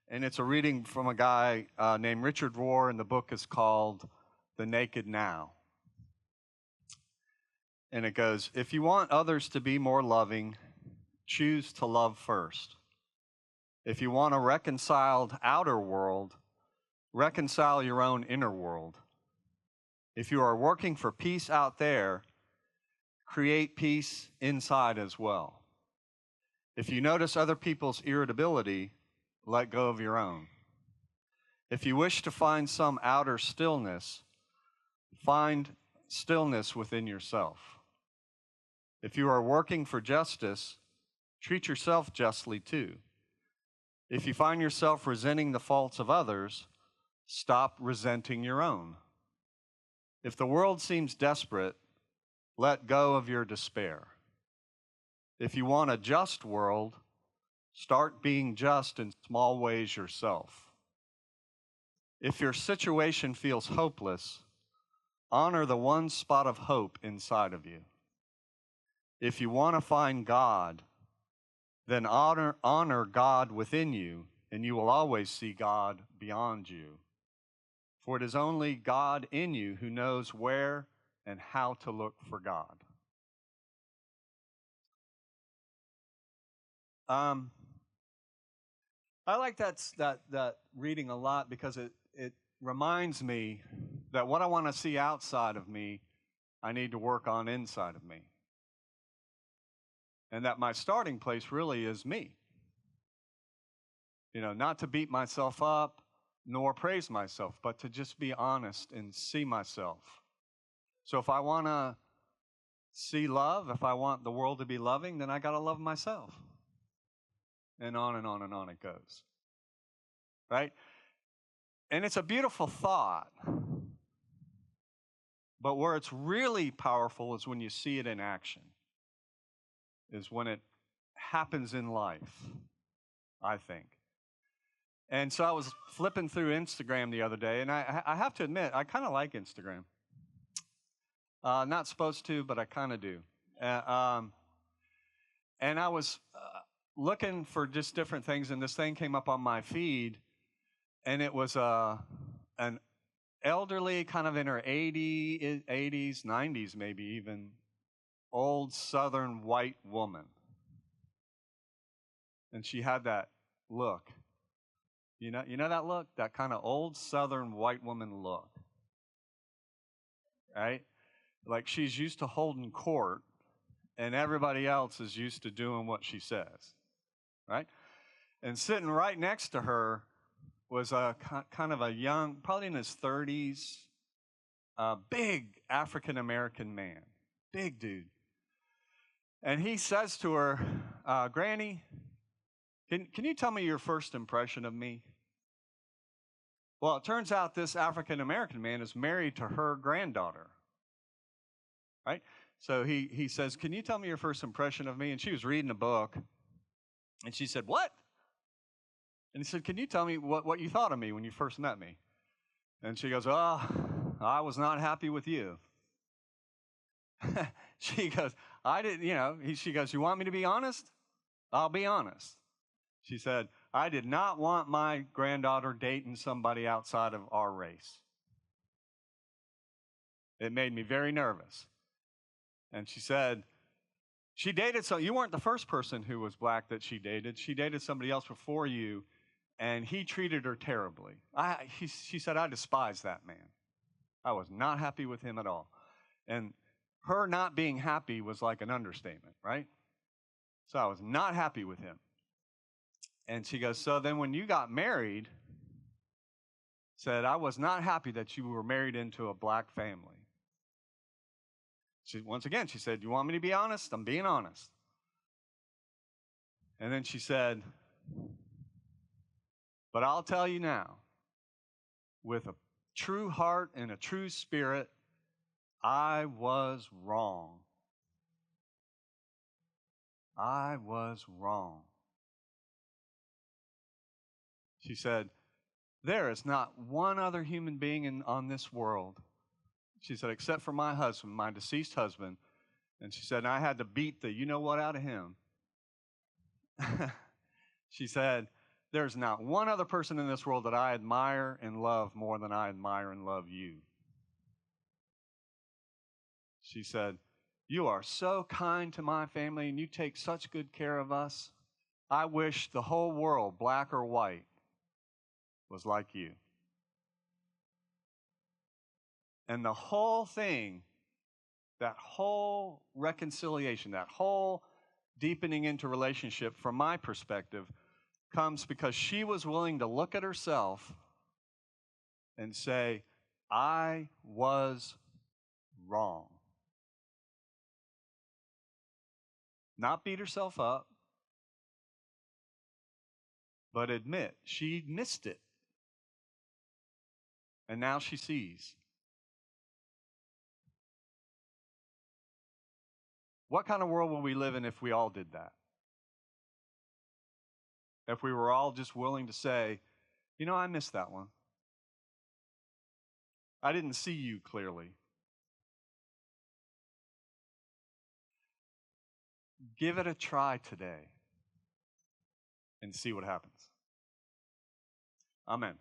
And it's a reading from a guy named Richard Rohr, and the book is called The Naked Now. And it goes, if you want others to be more loving, choose to love first. If you want a reconciled outer world, reconcile your own inner world. If you are working for peace out there, create peace inside as well. If you notice other people's irritability, let go of your own. If you wish to find some outer stillness, find stillness within yourself. If you are working for justice, treat yourself justly too. If you find yourself resenting the faults of others, stop resenting your own. If the world seems desperate, let go of your despair. If you want a just world, start being just in small ways yourself. If your situation feels hopeless, honor the one spot of hope inside of you. If you want to find God, then honor God within you, and you will always see God beyond you. For it is only God in you who knows where and how to look for God. I like that reading a lot because it reminds me that what I want to see outside of me, I need to work on inside of me. And that my starting place really is me. You know, not to beat myself up nor praise myself, but to just be honest and see myself. So if I want to see love, if I want the world to be loving, then I got to love myself. And on and on and on it goes. Right? And it's a beautiful thought. But where it's really powerful is when you see it in action. Is when it happens in life, I think. And so I was flipping through Instagram the other day, and I have to admit, I kind of like Instagram. Not supposed to, but I kind of do. And I was looking for just different things, and this thing came up on my feed, and it was an elderly, kind of in her 80s, 90s maybe even, old Southern white woman. And she had that look. You know that look? That kind of old Southern white woman look. Right? Like she's used to holding court, and everybody else is used to doing what she says. Right? And sitting right next to her was a kind of a young, probably in his 30s, big African-American man. Big dude. And he says to her, Granny, can you tell me your first impression of me? Well, it turns out this African-American man is married to her granddaughter. Right? So he says, can you tell me your first impression of me? And she was reading a book. And she said, what? And he said, can you tell me what you thought of me when you first met me? And she goes, oh, I was not happy with you. She goes, I didn't, she goes, you want me to be honest? I'll be honest. She said, I did not want my granddaughter dating somebody outside of our race. It made me very nervous. And she said, she dated you weren't the first person who was black that she dated. She dated somebody else before you, and he treated her terribly. She said, I despise that man. I was not happy with him at all. And her not being happy was like an understatement, right? So I was not happy with him. And she goes, so then when you got married, said, I was not happy that you were married into a black family. Once again, she said, you want me to be honest? I'm being honest. And then she said, but I'll tell you now, with a true heart and a true spirit, I was wrong. I was wrong. She said, there is not one other human being on this world, she said, except for my husband, my deceased husband. And she said, I had to beat the you-know-what out of him. She said, there's not one other person in this world that I admire and love more than I admire and love you. She said, you are so kind to my family and you take such good care of us. I wish the whole world, black or white, was like you. And the whole thing, that whole reconciliation, that whole deepening into relationship, from my perspective, comes because she was willing to look at herself and say, I was wrong. Not beat herself up, but admit she missed it. And now she sees. What kind of world would we live in if we all did that? If we were all just willing to say, you know, I missed that one. I didn't see you clearly. Give it a try today and see what happens. Amen.